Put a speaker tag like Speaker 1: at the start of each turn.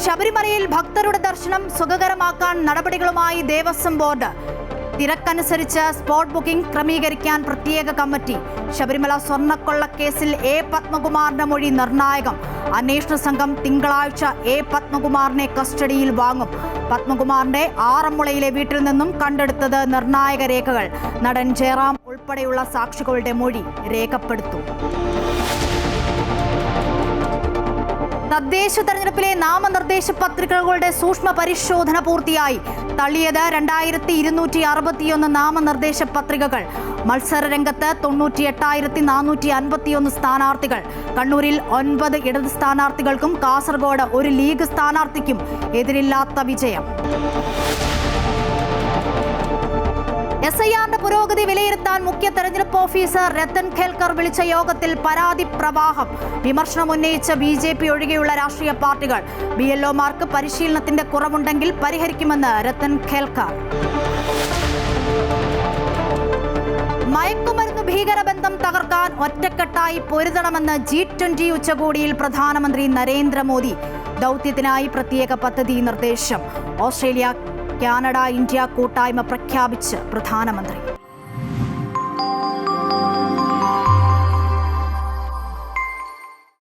Speaker 1: ശബരിമലയിൽ ഭക്തരുടെ ദർശനം സുഖകരമാക്കാൻ നടപടികളുമായി ദേവസ്വം ബോർഡ്. തിരക്കനുസരിച്ച് സ്പോട്ട് ബുക്കിംഗ് ക്രമീകരിക്കാൻ പ്രത്യേക കമ്മിറ്റി. ശബരിമല സ്വർണ്ണക്കൊള്ളക്കേസിൽ എ പത്മകുമാറിന്റെ മൊഴി നിർണായകം. അന്വേഷണ സംഘം തിങ്കളാഴ്ച എ പത്മകുമാറിനെ കസ്റ്റഡിയിൽ വാങ്ങും. പത്മകുമാറിന്റെ ആറന്മുളയിലെ വീട്ടിൽ നിന്നും കണ്ടെടുത്തത് നിർണായക രേഖകൾ. നടൻ ജയറാം ഉൾപ്പെടെയുള്ള സാക്ഷികളുടെ മൊഴി രേഖപ്പെടുത്തും. തദ്ദേശ തെരഞ്ഞെടുപ്പിലെ നാമനിർദ്ദേശ പത്രികകളുടെ സൂക്ഷ്മ പരിശോധന പൂർത്തിയായി. തള്ളിയത് 2261 നാമനിർദ്ദേശ പത്രികകൾ. മത്സരരംഗത്ത് 98,451 സ്ഥാനാർത്ഥികൾ. കണ്ണൂരിൽ 9 ഇടത് സ്ഥാനാർത്ഥികൾക്കും കാസർഗോഡ് ഒരു ലീഗ് സ്ഥാനാർത്ഥിക്കും എതിരില്ലാത്ത വിജയം. SIR പുരോഗതി വിലയിരുത്താൻ മുഖ്യ തെരഞ്ഞെടുപ്പ് ഓഫീസർ രത്തൻ ഖേൽക്കർ വിളിച്ച യോഗത്തിൽ പരാതി പ്രവാഹം. വിമർശനം ഉന്നയിച്ച BJP ഒഴികെയുള്ള രാഷ്ട്രീയ പാർട്ടികൾ. BLOമാർക്ക് പരിശീലനത്തിന്റെ കുറവുണ്ടെങ്കിൽ പരിഹരിക്കുമെന്ന് രത്തൻ ഖേൽക്കർ. മയക്കുമരുന്ന് ഭീകരബന്ധം തകർക്കാൻ ഒറ്റക്കെട്ടായി പൊരുതണമെന്ന് G20 ഉച്ചകോടിയിൽ പ്രധാനമന്ത്രി നരേന്ദ്രമോദി. ദൗത്യത്തിനായി പ്രത്യേക പദ്ധതി നിർദ്ദേശം. ഓസ്ട്രേലിയ, കാനഡ, ഇന്ത്യ കൂട്ടായ്മ പ്രഖ്യാപിച്ച് പ്രധാനമന്ത്രി.